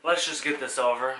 let's just get this over.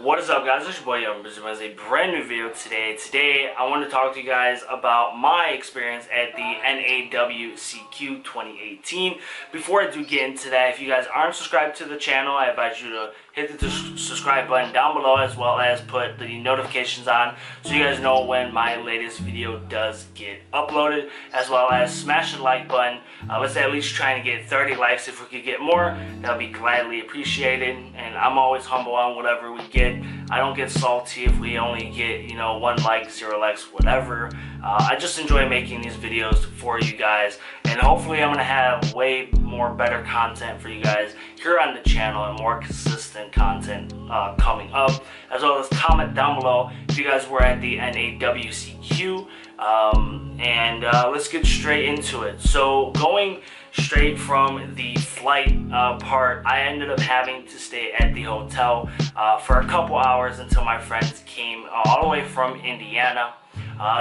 What is up, guys? It's your boy Breezy with a brand new video today. Today I want to talk to you guys about my experience at the NAWCQ 2018. Before I do get into that, if you guys aren't subscribed to the channel, I advise you to hit the subscribe button down below, as well as put the notifications on so you guys know when my latest video does get uploaded, as well as smash the like button. Let's at least try and get 30 likes. If we could get more, that would be gladly appreciated, and I'm always humble on whatever we get. I don't get salty if we only get, 1 like, 0 likes, whatever. I just enjoy making these videos for you guys, and hopefully I'm going to have way more better content for you guys here on the channel and more consistent content coming up, as well as comment down below if you guys were at the NAWCQ, and let's get straight into it. So going straight from the flight part, I ended up having to stay at the hotel for a couple hours until my friends came all the way from Indiana.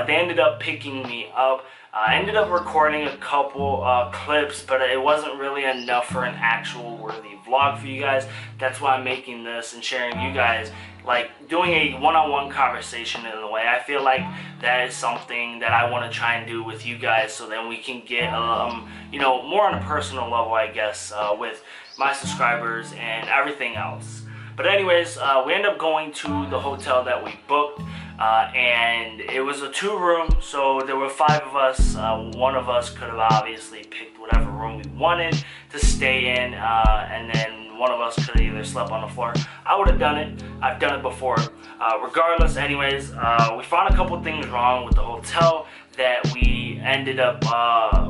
They ended up picking me up. I ended up recording a couple clips, but it wasn't really enough for an actual worthy vlog for you guys. That's why I'm making this and sharing you guys, like doing a one-on-one conversation in a way. I feel like that is something that I want to try and do with you guys, so then we can get more on a personal level, I guess, with my subscribers and everything else. But anyways, we ended up going to the hotel that we booked, and it was a 2-room, so there were 5 of us. One of us could have obviously picked whatever room we wanted to stay in, and then one of us could have either slept on the floor. I would have done it. I've done it before. Regardless, anyways, we found a couple things wrong with the hotel that we ended up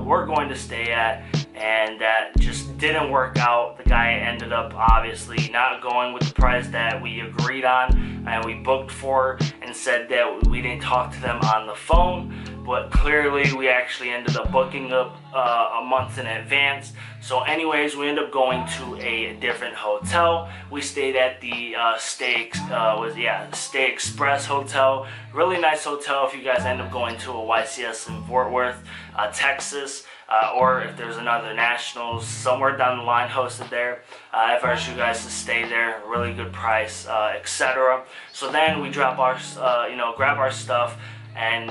we're going to stay at, and that just didn't work out. The guy ended up obviously not going with the price that we agreed on and we booked for, and said that we didn't talk to them on the phone, but clearly we actually ended up booking up a month in advance. So anyways, we ended up going to a different hotel. We stayed at the Stay Express Hotel. Really nice hotel if you guys end up going to a YCS in Fort Worth, Texas, or if there's another Nationals somewhere down the line hosted there. I advise you guys to stay there. Really good price, etc. So then we drop our, grab our stuff, and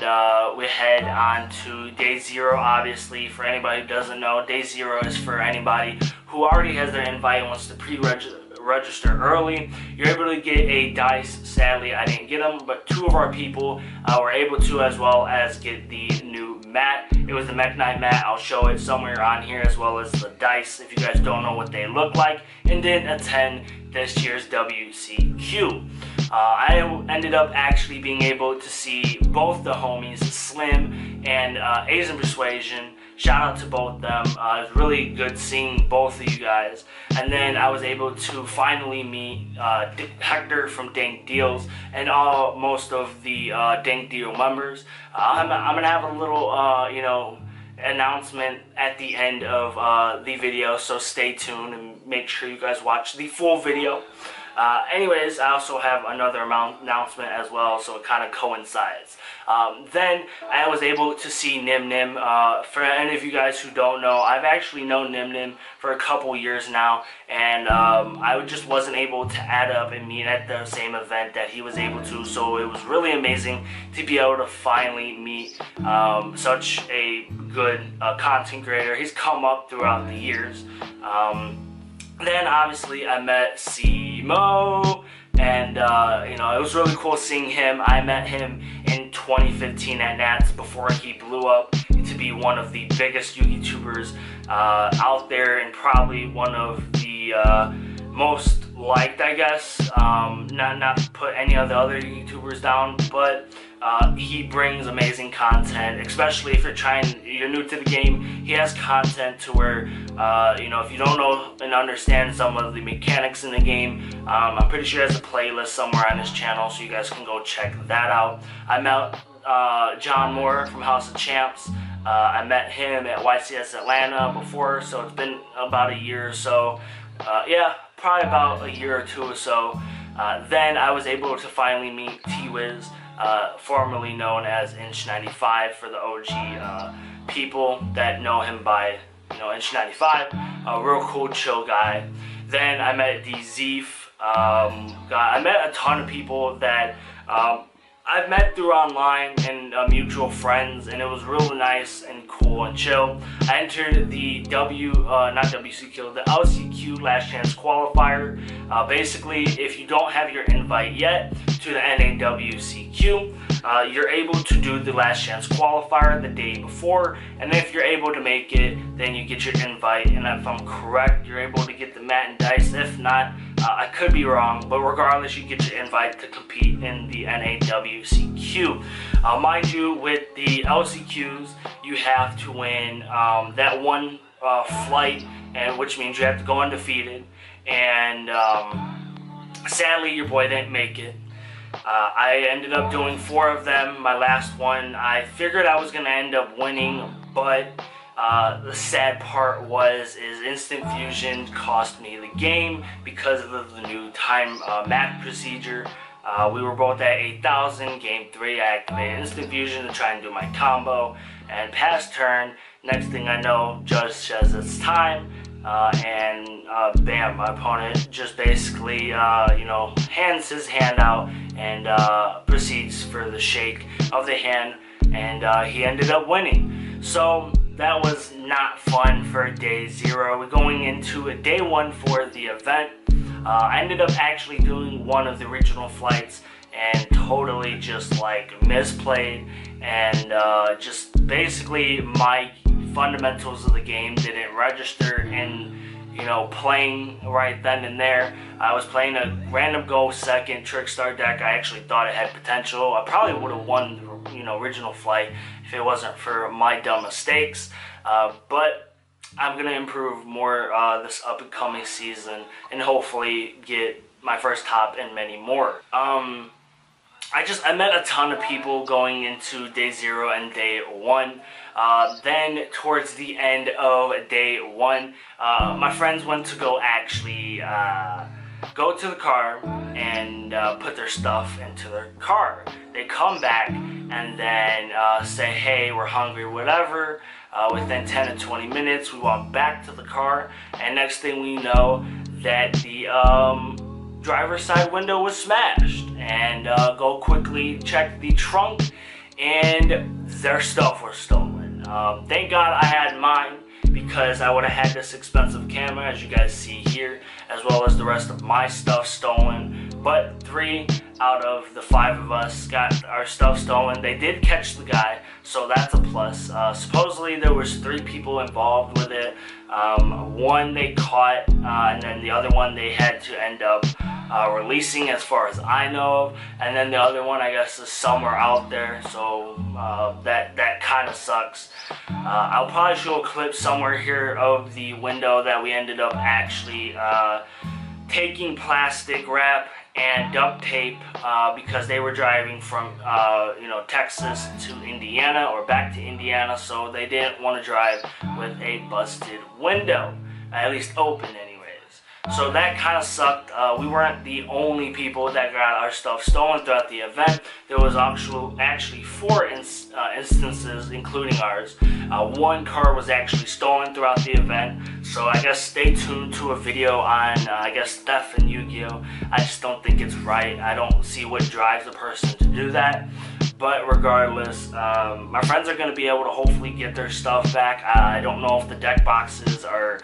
we head on to day 0. Obviously, for anybody who doesn't know, day 0 is for anybody who already has their invite and wants to pre-register early. You're able to get a dice. Sadly, I didn't get them, but 2 of our people were able to, as well as get the new mat. It was the Mech Knight mat. I'll show it somewhere on here, as well as the dice if you guys don't know what they look like and didn't attend this year's WCQ. I ended up actually being able to see both the homies, Slim and Asian Persuasion. Shout out to both of them. It was really good seeing both of you guys. And then I was able to finally meet Hector from Dank Deals and most of the Dank Deal members. I'm gonna have a little, announcement at the end of the video, so stay tuned and make sure you guys watch the full video. Anyways, I also have another announcement as well, so it kind of coincides. Then I was able to see Nim Nim. For any of you guys who don't know, I've actually known Nim Nim for a couple years now, and I just wasn't able to add up and meet at the same event that he was able to, so it was really amazing to be able to finally meet such a good content creator. He's come up throughout the years. Then obviously I met Simo, and it was really cool seeing him. I met him in 2015 at Nats before he blew up to be one of the biggest YouTubers out there, and probably one of the most liked, I guess. Not to put any of the other YouTubers down, but he brings amazing content, especially if you're new to the game. He has content to where, if you don't know and understand some of the mechanics in the game, I'm pretty sure he has a playlist somewhere on his channel, so you guys can go check that out. I met John Moore from House of Champs. I met him at YCS Atlanta before, so it's been about a year or so. Yeah, probably about a year or 2 or so. Then I was able to finally meet T-Wiz, formerly known as Inch 95 for the OG people that know him by, you know, Inch95, a real cool, chill guy. Then I met the Zeef. I met a ton of people that I've met through online and mutual friends, and it was really nice and cool and chill. I entered the the LCQ Last Chance Qualifier. Basically, if you don't have your invite yet to the NAWCQ, you're able to do the Last Chance Qualifier the day before, and if you're able to make it, then you get your invite, and if I'm correct, you're able to get the mat and dice. If not, I could be wrong, but regardless, you get your invite to compete in the NAWCQ. Mind you, with the LCQs, you have to win that one flight, and which means you have to go undefeated, and sadly, your boy didn't make it. I ended up doing 4 of them. My last one, I figured I was going to end up winning, but the sad part is Instant Fusion cost me the game because of the new time math procedure. We were both at 8,000. Game 3, I activated Instant Fusion to try and do my combo, and past turn, next thing I know, judge says it's time, and bam, my opponent just basically, you know, hands his hand out and proceeds for the shake of the hand, and he ended up winning. So that was not fun for day 0. We're going into day 1 for the event. I ended up actually doing one of the regional flights and totally just like misplayed, and just basically my fundamentals of the game didn't register in, you know, playing right then and there. I was playing a random go second Trickstar deck. I actually thought it had potential. I probably would have won the, you know, original flight if it wasn't for my dumb mistakes. But I'm gonna improve more this up and coming season, and hopefully get my first top and many more. I met a ton of people going into day 0 and day 1. Then towards the end of day 1, my friends went to go actually go to the car and put their stuff into their car. They come back and then say, hey, we're hungry, whatever. Within 10 to 20 minutes, we walk back to the car, and next thing we know, that the driver's side window was smashed, and go quickly check the trunk, and their stuff was stolen. Thank God I had mine, because I would have had this expensive camera, as you guys see here, as well as the rest of my stuff stolen. But 3 out of the 5 of us got our stuff stolen. They did catch the guy, so that's a plus. Supposedly there was 3 people involved with it. One they caught, and then the other one they had to end up releasing, as far as I know of, and then the other one I guess is somewhere out there, so that kind of sucks. I'll probably show a clip somewhere here of the window that we ended up actually taking plastic wrap and duct tape, because they were driving from you know, Texas to Indiana, or back to Indiana, so they didn't want to drive with a busted window, at least open anyways. So that kind of sucked. We weren't the only people that got our stuff stolen throughout the event. There was actually 4 instances, including ours. 1 car was actually stolen throughout the event. So I guess stay tuned to a video on, I guess, theft in Yugioh. I just don't think it's right. I don't see what drives a person to do that. But regardless, my friends are going to be able to hopefully get their stuff back. I don't know if the deck boxes are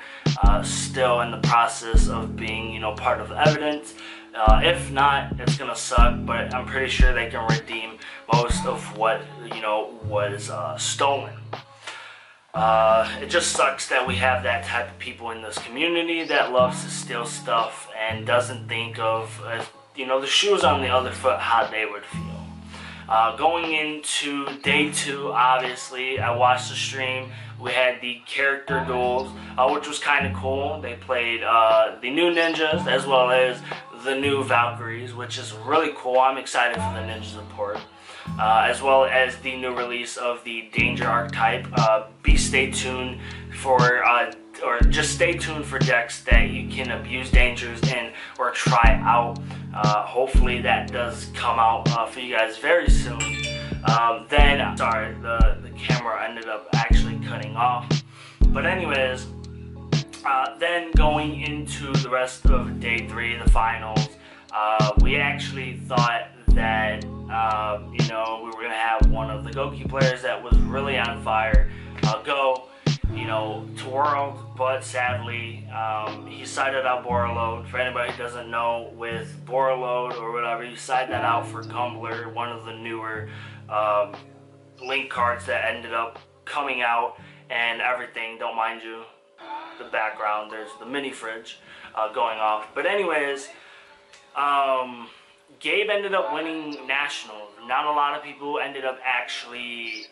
still in the process of being, you know, part of the evidence. If not, it's going to suck, but I'm pretty sure they can redeem most of what, you know, was stolen. It just sucks that we have that type of people in this community that loves to steal stuff and doesn't think of, you know, the shoes on the other foot, how they would feel. Going into day 2, obviously, I watched the stream. We had the character duels, which was kind of cool. They played the new ninjas as well as the new Valkyries, which is really cool. I'm excited for the ninja support. As well as the new release of the Danger archetype. Stay tuned for, or just stay tuned for decks that you can abuse Dangers in or try out. Hopefully that does come out for you guys very soon. Then, sorry, the camera ended up actually cutting off. But anyways, then going into the rest of day 3, the finals, we actually thought that you know, we were gonna have one of the Goki players that was really on fire go, you know, to World, but sadly he sided out Borreload. For anybody who doesn't know, with Borreload or whatever, you side that out for Gumbler, one of the newer link cards that ended up coming out and everything. Don't mind you, the background, there's the mini fridge going off. But anyways, Gabe ended up winning Nationals. Not a lot of people ended up actually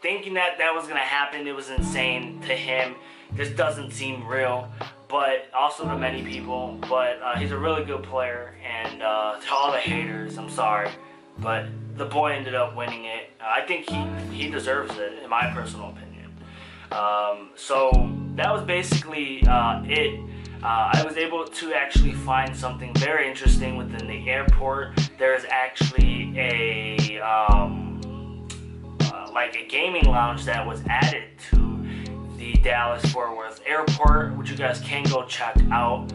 thinking that that was going to happen. It was insane to him. This doesn't seem real, but also to many people. But he's a really good player, and to all the haters, I'm sorry, but the boy ended up winning it. I think he deserves it, in my personal opinion. So that was basically it. I was able to actually find something very interesting within the airport. There is actually a like a gaming lounge that was added to the Dallas-Fort Worth airport, which you guys can go check out.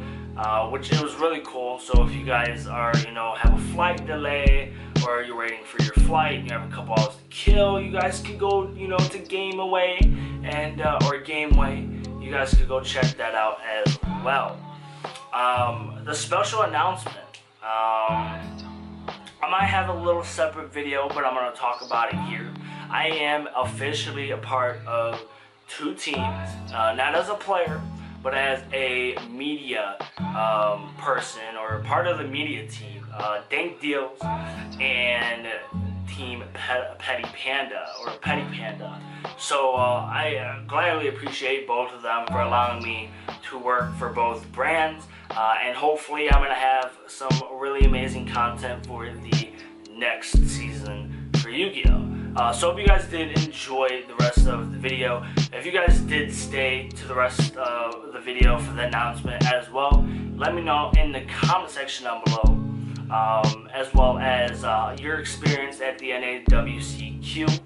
Which it was really cool. So if you guys are, you know, have a flight delay, or you're waiting for your flight, you have a couple hours to kill, you guys can go, you know, to Gameaway and or Gameway. You guys could go check that out as well. The special announcement. I might have a little separate video, but I'm going to talk about it here. I am officially a part of 2 teams, not as a player, but as a media person, or part of the media team. Dank Deals and Team Petty Panda, or Petty Panda. So I gladly appreciate both of them for allowing me to work for both brands, and hopefully I'm going to have some really amazing content for the next season for Yu-Gi-Oh! So hope you guys did enjoy the rest of the video. If you guys did stay to the rest of the video for the announcement as well, let me know in the comment section down below, as well as your experience at the NAWCQ.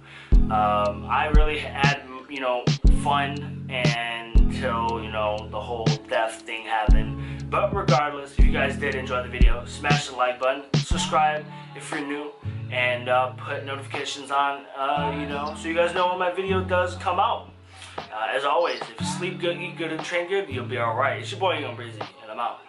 I really had, you know, fun until, you know, the whole theft thing happened. But regardless, if you guys did enjoy the video, smash the like button, subscribe if you're new, and put notifications on, you know, so you guys know when my video does come out. As always, if you sleep good, eat good, and train good, you'll be alright. It's your boy, Breezy, and I'm out.